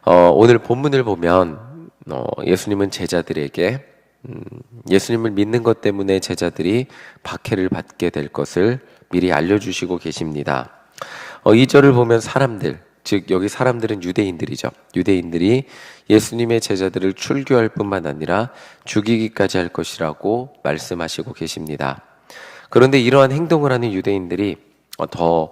오늘 본문을 보면 예수님은 제자들에게 예수님을 믿는 것 때문에 제자들이 박해를 받게 될 것을 미리 알려주시고 계십니다. 2절을 보면 사람들, 즉 여기 사람들은 유대인들이죠. 유대인들이 예수님의 제자들을 출교할 뿐만 아니라 죽이기까지 할 것이라고 말씀하시고 계십니다. 그런데 이러한 행동을 하는 유대인들이 더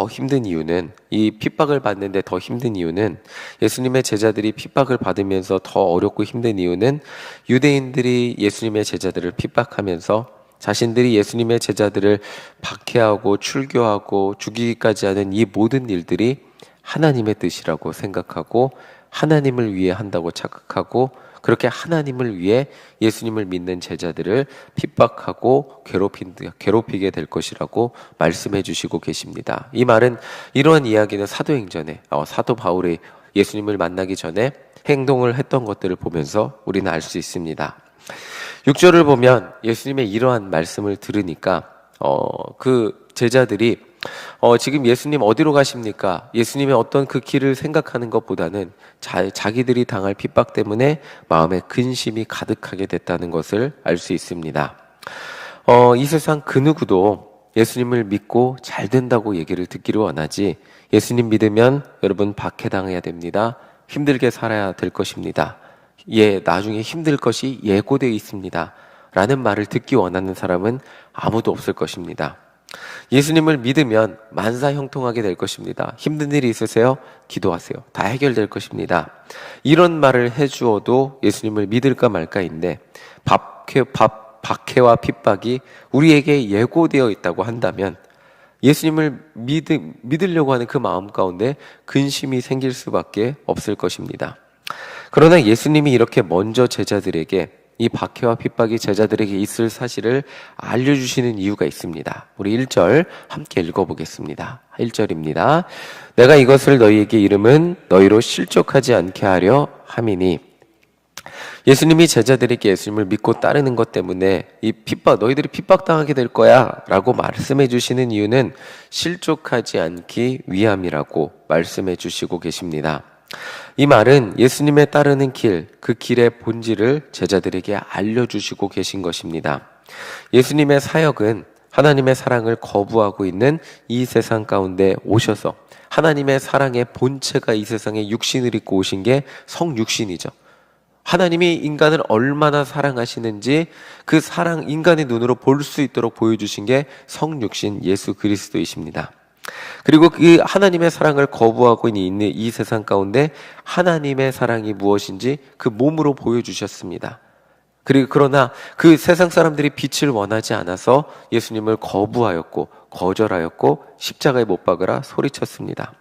힘든 이유는, 이 핍박을 받는데 더 힘든 이유는, 예수님의 제자들이 핍박을 받으면서 더 어렵고 힘든 이유는, 유대인들이 예수님의 제자들을 핍박하면서 자신들이 예수님의 제자들을 박해하고 출교하고 죽이기까지 하는 이 모든 일들이 하나님의 뜻이라고 생각하고 하나님을 위해 한다고 착각하고, 그렇게 하나님을 위해 예수님을 믿는 제자들을 핍박하고 괴롭히게 될 것이라고 말씀해 주시고 계십니다. 이 말은, 이러한 이야기는 사도행전에 사도 바울이 예수님을 만나기 전에 행동을 했던 것들을 보면서 우리는 알 수 있습니다. 6절을 보면 예수님의 이러한 말씀을 들으니까 그 제자들이 지금 예수님 어디로 가십니까? 예수님의 어떤 그 길을 생각하는 것보다는 자기들이 당할 핍박 때문에 마음에 근심이 가득하게 됐다는 것을 알 수 있습니다. 이 세상 그 누구도 예수님을 믿고 잘 된다고 얘기를 듣기를 원하지, 예수님 믿으면 여러분 박해당해야 됩니다, 힘들게 살아야 될 것입니다, 나중에 힘들 것이 예고되어 있습니다 라는 말을 듣기 원하는 사람은 아무도 없을 것입니다. 예수님을 믿으면 만사형통하게 될 것입니다. 힘든 일이 있으세요? 기도하세요. 다 해결될 것입니다. 이런 말을 해주어도 예수님을 믿을까 말까인데, 박해와 핍박이 우리에게 예고되어 있다고 한다면 예수님을 믿으려고 하는 그 마음 가운데 근심이 생길 수밖에 없을 것입니다. 그러나 예수님이 이렇게 먼저 제자들에게, 이 박해와 핍박이 제자들에게 있을 사실을 알려주시는 이유가 있습니다. 우리 1절 함께 읽어보겠습니다. 1절입니다. 내가 이것을 너희에게 이름은 너희로 실족하지 않게 하려 함이니. 예수님이 제자들에게 예수님을 믿고 따르는 것 때문에 너희들이 핍박당하게 될 거야 라고 말씀해 주시는 이유는 실족하지 않기 위함이라고 말씀해 주시고 계십니다. 이 말은 예수님에 따르는 길, 그 길의 본질을 제자들에게 알려주시고 계신 것입니다. 예수님의 사역은 하나님의 사랑을 거부하고 있는 이 세상 가운데 오셔서 하나님의 사랑의 본체가 이 세상에 육신을 입고 오신 게 성육신이죠. 하나님이 인간을 얼마나 사랑하시는지 그 사랑, 인간의 눈으로 볼 수 있도록 보여주신 게 성육신 예수 그리스도이십니다. 그리고 그 하나님의 사랑을 거부하고 있는 이 세상 가운데 하나님의 사랑이 무엇인지 그 몸으로 보여주셨습니다. 그러나 그 세상 사람들이 빛을 원하지 않아서 예수님을 거절하였고 십자가에 못 박으라 소리쳤습니다.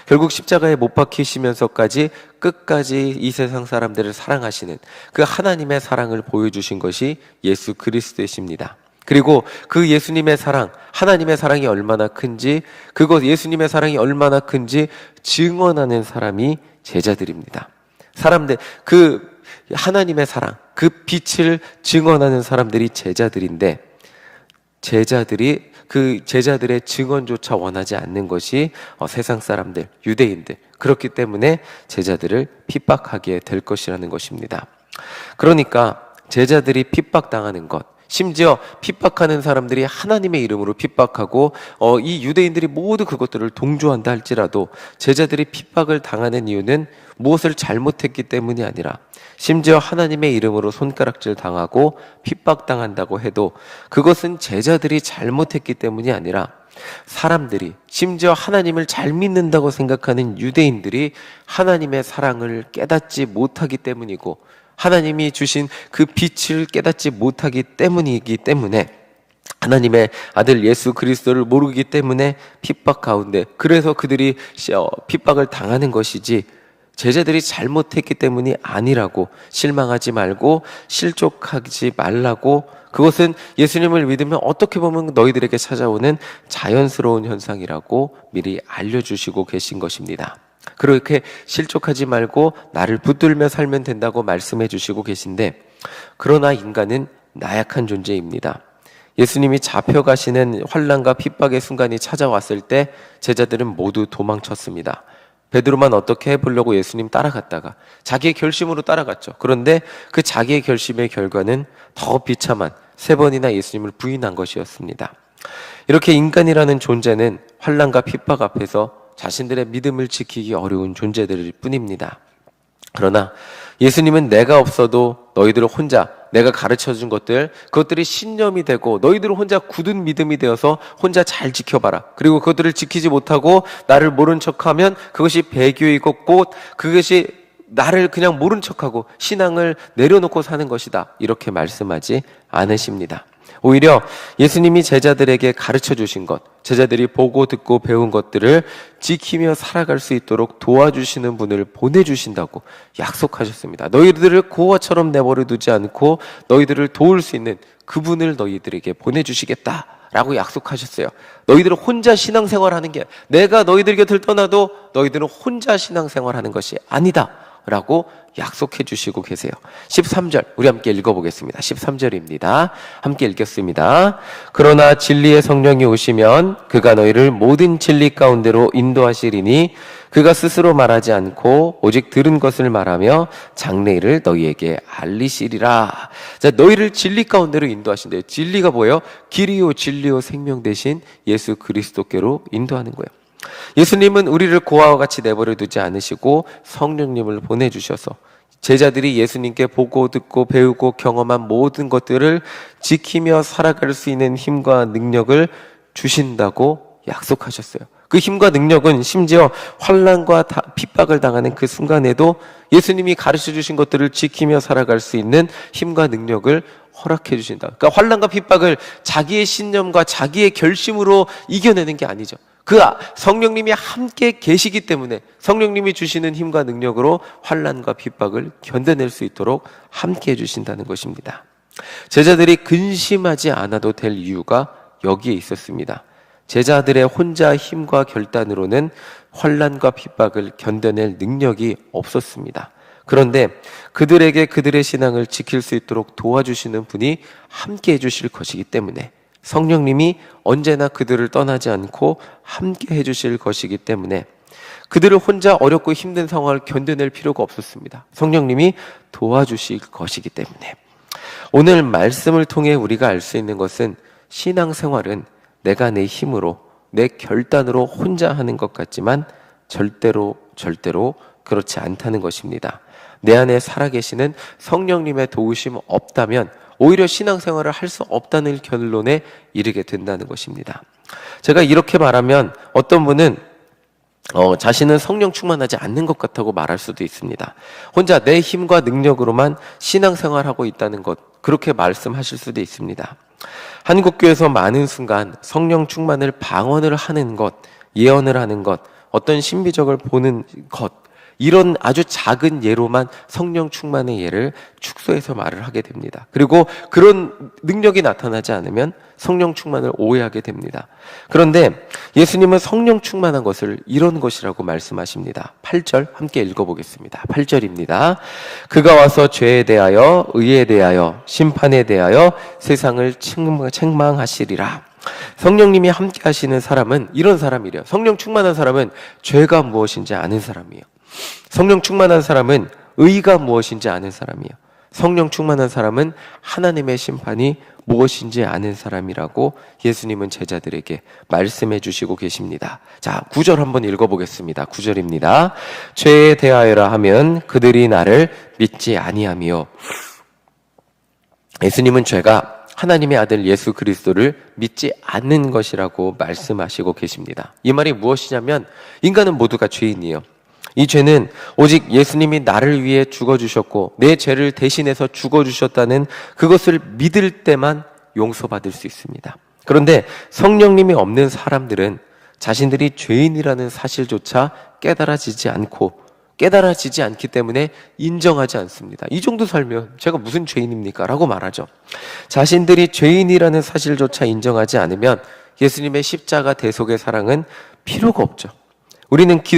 결국 십자가에 못 박히시면서까지 끝까지 이 세상 사람들을 사랑하시는 그 하나님의 사랑을 보여주신 것이 예수 그리스도이십니다. 그리고 그 예수님의 사랑, 하나님의 사랑이 얼마나 큰지, 예수님의 사랑이 얼마나 큰지 증언하는 사람이 제자들입니다. 그 하나님의 사랑, 그 빛을 증언하는 사람들이 제자들인데, 그 제자들의 증언조차 원하지 않는 것이 세상 사람들, 유대인들, 그렇기 때문에 제자들을 핍박하게 될 것이라는 것입니다. 그러니까 제자들이 핍박당하는 것, 심지어 핍박하는 사람들이 하나님의 이름으로 핍박하고 이 유대인들이 모두 그것들을 동조한다 할지라도 제자들이 핍박을 당하는 이유는 무엇을 잘못했기 때문이 아니라, 심지어 하나님의 이름으로 손가락질 당하고 핍박당한다고 해도 그것은 제자들이 잘못했기 때문이 아니라 사람들이, 심지어 하나님을 잘 믿는다고 생각하는 유대인들이 하나님의 사랑을 깨닫지 못하기 때문이고, 하나님이 주신 그 빛을 깨닫지 못하기 때문이기 때문에, 하나님의 아들 예수 그리스도를 모르기 때문에 핍박 가운데, 그래서 그들이 핍박을 당하는 것이지 제자들이 잘못했기 때문이 아니라고 실망하지 말고 실족하지 말라고, 그것은 예수님을 믿으면 어떻게 보면 너희들에게 찾아오는 자연스러운 현상이라고 미리 알려주시고 계신 것입니다. 그렇게 실족하지 말고 나를 붙들며 살면 된다고 말씀해 주시고 계신데, 그러나 인간은 나약한 존재입니다. 예수님이 잡혀가시는 환난과 핍박의 순간이 찾아왔을 때 제자들은 모두 도망쳤습니다. 베드로만 어떻게 해보려고 예수님 따라갔다가 자기의 결심으로 따라갔죠. 그런데 그 자기의 결심의 결과는 더 비참한 3번이나 예수님을 부인한 것이었습니다. 이렇게 인간이라는 존재는 환난과 핍박 앞에서 자신들의 믿음을 지키기 어려운 존재들일 뿐입니다. 그러나 예수님은 내가 없어도 너희들 혼자 내가 가르쳐준 것들, 그것들이 신념이 되고 너희들 혼자 굳은 믿음이 되어서 혼자 잘 지켜봐라. 그리고 그것들을 지키지 못하고 나를 모른 척하면 그것이 배교이고 곧 그것이 나를 그냥 모른 척하고 신앙을 내려놓고 사는 것이다. 이렇게 말씀하지 않으십니다. 오히려 예수님이 제자들에게 가르쳐 주신 것, 제자들이 보고 듣고 배운 것들을 지키며 살아갈 수 있도록 도와주시는 분을 보내주신다고 약속하셨습니다. 너희들을 고아처럼 내버려 두지 않고 너희들을 도울 수 있는 그분을 너희들에게 보내주시겠다 라고 약속하셨어요. 너희들은 혼자 신앙생활하는 게, 내가 너희들 곁을 떠나도 너희들은 혼자 신앙생활하는 것이 아니다 라고 약속해 주시고 계세요. 13절 우리 함께 읽어보겠습니다. 13절입니다. 함께 읽겠습니다. 그러나 진리의 성령이 오시면 그가 너희를 모든 진리 가운데로 인도하시리니 그가 스스로 말하지 않고 오직 들은 것을 말하며 장래일을 너희에게 알리시리라. 자, 너희를 진리 가운데로 인도하신대요. 진리가 뭐예요? 길이요 진리요 생명 대신 예수 그리스도께로 인도하는 거예요. 예수님은 우리를 고아와 같이 내버려 두지 않으시고 성령님을 보내주셔서 제자들이 예수님께 보고 듣고 배우고 경험한 모든 것들을 지키며 살아갈 수 있는 힘과 능력을 주신다고 약속하셨어요. 그 힘과 능력은 심지어 환난과 핍박을 당하는 그 순간에도 예수님이 가르쳐 주신 것들을 지키며 살아갈 수 있는 힘과 능력을 허락해 주신다. 그러니까 환난과 핍박을 자기의 신념과 자기의 결심으로 이겨내는 게 아니죠. 그 성령님이 함께 계시기 때문에 성령님이 주시는 힘과 능력으로 환난과 핍박을 견뎌낼 수 있도록 함께 해주신다는 것입니다. 제자들이 근심하지 않아도 될 이유가 여기에 있었습니다. 제자들의 혼자 힘과 결단으로는 환난과 핍박을 견뎌낼 능력이 없었습니다. 그런데 그들에게 그들의 신앙을 지킬 수 있도록 도와주시는 분이 함께 해주실 것이기 때문에, 성령님이 언제나 그들을 떠나지 않고 함께 해주실 것이기 때문에 그들을 혼자 어렵고 힘든 상황을 견뎌낼 필요가 없었습니다. 성령님이 도와주실 것이기 때문에. 오늘 말씀을 통해 우리가 알 수 있는 것은 신앙생활은 내가 내 힘으로 내 결단으로 혼자 하는 것 같지만 절대로 그렇지 않다는 것입니다. 내 안에 살아계시는 성령님의 도우심 없다면 오히려 신앙생활을 할 수 없다는 결론에 이르게 된다는 것입니다. 제가 이렇게 말하면 어떤 분은 자신은 성령 충만하지 않는 것 같다고 말할 수도 있습니다. 혼자 내 힘과 능력으로만 신앙생활하고 있다는 것, 그렇게 말씀하실 수도 있습니다. 한국교회에서 많은 순간 성령 충만을 방언을 하는 것, 예언을 하는 것, 어떤 신비적을 보는 것, 이런 아주 작은 예로만 성령 충만의 예를 축소해서 말을 하게 됩니다. 그리고 그런 능력이 나타나지 않으면 성령 충만을 오해하게 됩니다. 그런데 예수님은 성령 충만한 것을 이런 것이라고 말씀하십니다. 8절 함께 읽어보겠습니다. 8절입니다. 그가 와서 죄에 대하여 의에 대하여 심판에 대하여 세상을 책망하시리라. 성령님이 함께 하시는 사람은 이런 사람이래요. 성령 충만한 사람은 죄가 무엇인지 아는 사람이에요. 성령 충만한 사람은 의가 무엇인지 아는 사람이에요. 성령 충만한 사람은 하나님의 심판이 무엇인지 아는 사람이라고 예수님은 제자들에게 말씀해 주시고 계십니다. 자, 9절 한번 읽어보겠습니다. 9절입니다. 죄에 대하여라 하면 그들이 나를 믿지 아니하며. 예수님은 죄가 하나님의 아들 예수 그리스도를 믿지 않는 것이라고 말씀하시고 계십니다. 이 말이 무엇이냐면 인간은 모두가 죄인이에요. 이 죄는 오직 예수님이 나를 위해 죽어주셨고 내 죄를 대신해서 죽어주셨다는 그것을 믿을 때만 용서받을 수 있습니다. 그런데 성령님이 없는 사람들은 자신들이 죄인이라는 사실조차 깨달아지지 않기 때문에 인정하지 않습니다. 이 정도 살면 제가 무슨 죄인입니까? 라고 말하죠. 자신들이 죄인이라는 사실조차 인정하지 않으면 예수님의 십자가 대속의 사랑은 필요가 없죠.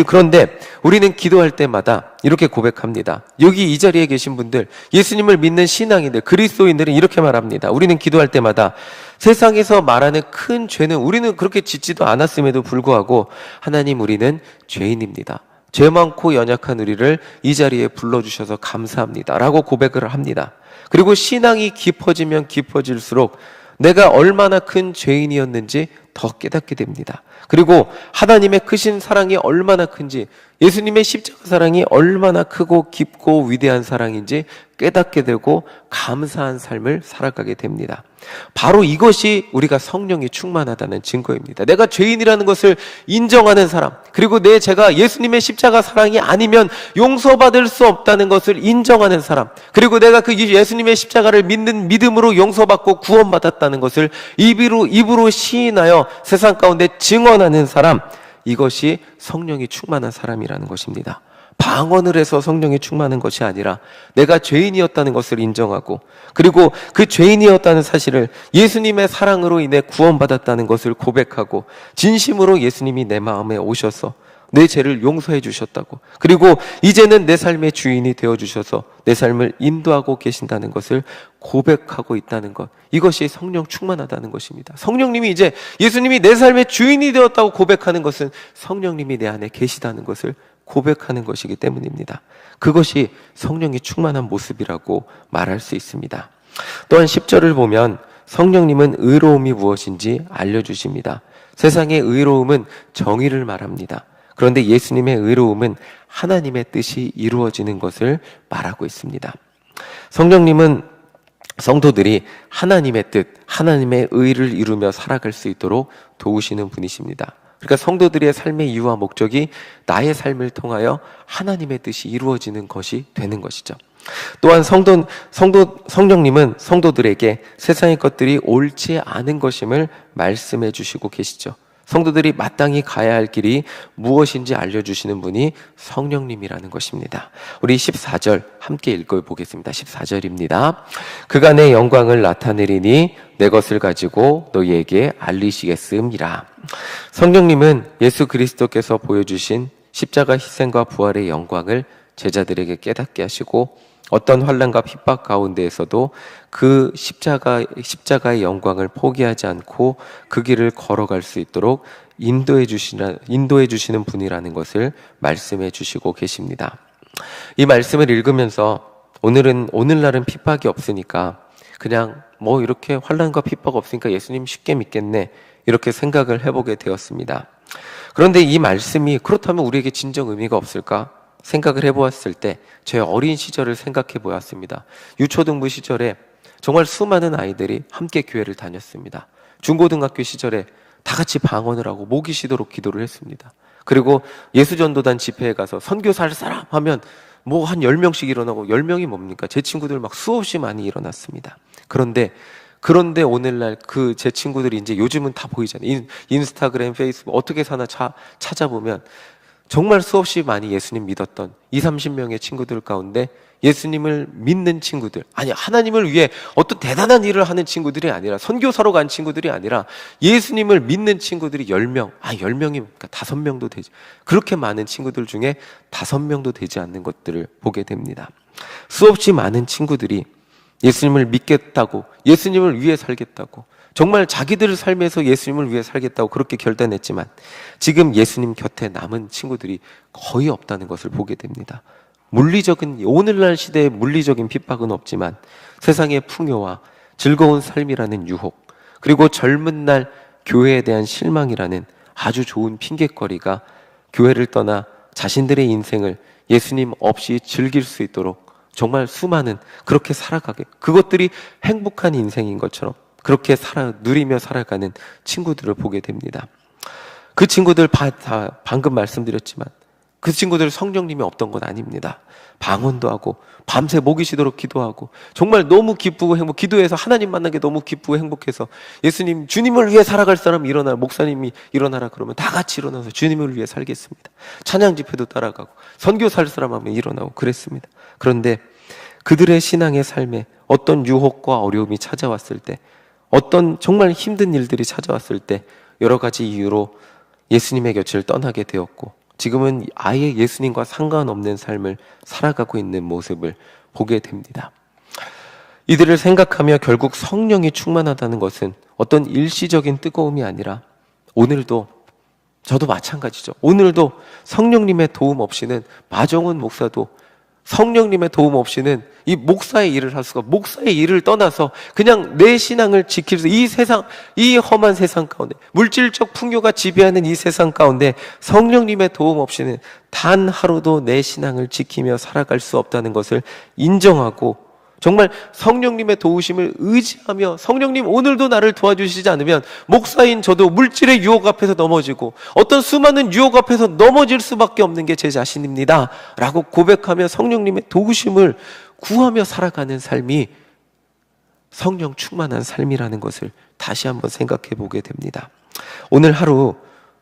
그런데 우리는 기도할 때마다 이렇게 고백합니다. 여기 이 자리에 계신 분들, 예수님을 믿는 신앙인들, 그리스도인들은 이렇게 말합니다. 우리는 기도할 때마다 세상에서 말하는 큰 죄는 우리는 그렇게 짓지도 않았음에도 불구하고 하나님, 우리는 죄인입니다. 죄 많고 연약한 우리를 이 자리에 불러주셔서 감사합니다 라고 고백을 합니다. 그리고 신앙이 깊어지면 깊어질수록 내가 얼마나 큰 죄인이었는지 더 깨닫게 됩니다. 그리고 하나님의 크신 사랑이 얼마나 큰지, 예수님의 십자가 사랑이 얼마나 크고 깊고 위대한 사랑인지 깨닫게 되고 감사한 삶을 살아가게 됩니다. 바로 이것이 우리가 성령이 충만하다는 증거입니다. 내가 죄인이라는 것을 인정하는 사람, 그리고 내 죄가 예수님의 십자가 사랑이 아니면 용서받을 수 없다는 것을 인정하는 사람, 그리고 내가 그 예수님의 십자가를 믿는 믿음으로 용서받고 구원받았다는 것을 입으로 시인하여 세상 가운데 증언하는 사람, 이것이 성령이 충만한 사람이라는 것입니다. 방언을 해서 성령이 충만한 것이 아니라 내가 죄인이었다는 것을 인정하고, 그리고 그 죄인이었다는 사실을 예수님의 사랑으로 인해 구원받았다는 것을 고백하고, 진심으로 예수님이 내 마음에 오셔서 내 죄를 용서해 주셨다고, 그리고 이제는 내 삶의 주인이 되어주셔서 내 삶을 인도하고 계신다는 것을 고백하고 있다는 것, 이것이 성령 충만하다는 것입니다. 성령님이 이제 예수님이 내 삶의 주인이 되었다고 고백하는 것은 성령님이 내 안에 계시다는 것을 고백하는 것이기 때문입니다. 그것이 성령이 충만한 모습이라고 말할 수 있습니다. 또한 10절을 보면 성령님은 의로움이 무엇인지 알려주십니다. 세상의 의로움은 정의를 말합니다. 그런데 예수님의 의로움은 하나님의 뜻이 이루어지는 것을 말하고 있습니다. 성령님은 성도들이 하나님의 뜻, 하나님의 의를 이루며 살아갈 수 있도록 도우시는 분이십니다. 그러니까 성도들의 삶의 이유와 목적이 나의 삶을 통하여 하나님의 뜻이 이루어지는 것이 되는 것이죠. 또한 성령님은 성도들에게 세상의 것들이 옳지 않은 것임을 말씀해 주시고 계시죠. 성도들이 마땅히 가야 할 길이 무엇인지 알려주시는 분이 성령님이라는 것입니다. 우리 14절 함께 읽어보겠습니다. 14절입니다. 그가 내 영광을 나타내리니 내 것을 가지고 너희에게 알리시겠음이라. 성령님은 예수 그리스도께서 보여주신 십자가 희생과 부활의 영광을 제자들에게 깨닫게 하시고, 어떤 환난과 핍박 가운데에서도 그 십자가의 영광을 포기하지 않고 그 길을 걸어갈 수 있도록 인도해 주시는 분이라는 것을 말씀해 주시고 계십니다. 이 말씀을 읽으면서 오늘날은 핍박이 없으니까 그냥 뭐 이렇게 환난과 핍박 없으니까 예수님 쉽게 믿겠네, 이렇게 생각을 해보게 되었습니다. 그런데 이 말씀이 그렇다면 우리에게 진정 의미가 없을까 생각을 해보았을 때 제 어린 시절을 생각해 보았습니다. 유초등부 시절에 정말 수많은 아이들이 함께 교회를 다녔습니다. 중고등학교 시절에 다 같이 방언을 하고 목이 쉬도록 기도를 했습니다. 그리고 예수전도단 집회에 가서 선교사 할 사람 하면 뭐 한 10명씩 일어나고, 10명이 뭡니까? 제 친구들 막 수없이 많이 일어났습니다. 그런데 오늘날 제 친구들이 이제 요즘은 다 보이잖아요. 인스타그램, 페이스북 어떻게 사나 찾아보면 정말 수없이 많이 예수님 믿었던 20-30명의 친구들 가운데 예수님을 믿는 친구들, 아니 하나님을 위해 어떤 대단한 일을 하는 친구들이 아니라, 선교사로 간 친구들이 아니라 예수님을 믿는 친구들이 10명, 10명이니까 5명도 되지, 그렇게 많은 친구들 중에 5명도 되지 않는 것들을 보게 됩니다. 수없이 많은 친구들이 예수님을 믿겠다고, 예수님을 위해 살겠다고, 정말 자기들 삶에서 예수님을 위해 살겠다고 그렇게 결단했지만 지금 예수님 곁에 남은 친구들이 거의 없다는 것을 보게 됩니다. 오늘날 시대의 물리적인 핍박은 없지만 세상의 풍요와 즐거운 삶이라는 유혹, 그리고 젊은 날 교회에 대한 실망이라는 아주 좋은 핑곗거리가 교회를 떠나 자신들의 인생을 예수님 없이 즐길 수 있도록 정말 수많은, 그렇게 살아가게, 그것들이 행복한 인생인 것처럼 그렇게 누리며 살아가는 친구들을 보게 됩니다. 그 친구들 다 방금 말씀드렸지만 그 친구들 성령님이 없던 건 아닙니다. 방언도 하고 밤새 목이 쉬도록 기도하고 정말 너무 기쁘고 기도해서 하나님 만나게 너무 기쁘고 행복해서 예수님, 주님을 위해 살아갈 사람 일어나, 목사님이 일어나라 그러면 다 같이 일어나서 주님을 위해 살겠습니다. 찬양 집회도 따라가고 선교 살 사람 하면 일어나고 그랬습니다. 그런데 그들의 신앙의 삶에 어떤 유혹과 어려움이 찾아왔을 때, 어떤 정말 힘든 일들이 찾아왔을 때 여러 가지 이유로 예수님의 곁을 떠나게 되었고, 지금은 아예 예수님과 상관없는 삶을 살아가고 있는 모습을 보게 됩니다. 이들을 생각하며 결국 성령이 충만하다는 것은 어떤 일시적인 뜨거움이 아니라 오늘도 저도 마찬가지죠. 오늘도 성령님의 도움 없이는, 마정훈 목사도 성령님의 도움 없이는 이 목사의 일을 할 수가, 목사의 일을 떠나서 그냥 내 신앙을 지킬 수, 이 세상, 이 험한 세상 가운데, 물질적 풍요가 지배하는 이 세상 가운데 성령님의 도움 없이는 단 하루도 내 신앙을 지키며 살아갈 수 없다는 것을 인정하고, 정말 성령님의 도우심을 의지하며, 성령님 오늘도 나를 도와주시지 않으면 목사인 저도 물질의 유혹 앞에서 넘어지고 어떤 수많은 유혹 앞에서 넘어질 수밖에 없는 게 제 자신입니다 라고 고백하며 성령님의 도우심을 구하며 살아가는 삶이 성령 충만한 삶이라는 것을 다시 한번 생각해 보게 됩니다. 오늘 하루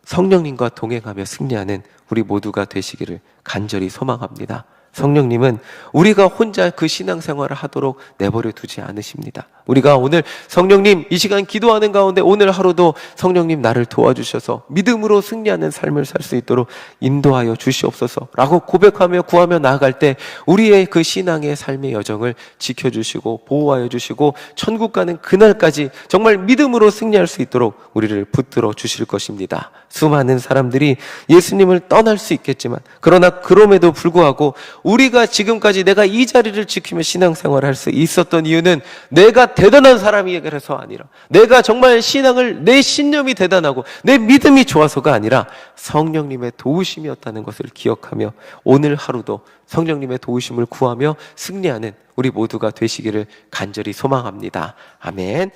성령님과 동행하며 승리하는 우리 모두가 되시기를 간절히 소망합니다. 성령님은 우리가 혼자 그 신앙생활을 하도록 내버려 두지 않으십니다. 우리가 오늘 성령님 이 시간 기도하는 가운데 오늘 하루도 성령님 나를 도와주셔서 믿음으로 승리하는 삶을 살 수 있도록 인도하여 주시옵소서 라고 고백하며 구하며 나아갈 때 우리의 그 신앙의 삶의 여정을 지켜주시고 보호하여 주시고 천국 가는 그날까지 정말 믿음으로 승리할 수 있도록 우리를 붙들어 주실 것입니다. 수많은 사람들이 예수님을 떠날 수 있겠지만, 그러나 그럼에도 불구하고 우리가 지금까지 내가 이 자리를 지키며 신앙생활을 할 수 있었던 이유는 내가 대단한 사람이라서 아니라, 내가 정말 신앙을, 내 신념이 대단하고 내 믿음이 좋아서가 아니라 성령님의 도우심이었다는 것을 기억하며 오늘 하루도 성령님의 도우심을 구하며 승리하는 우리 모두가 되시기를 간절히 소망합니다. 아멘.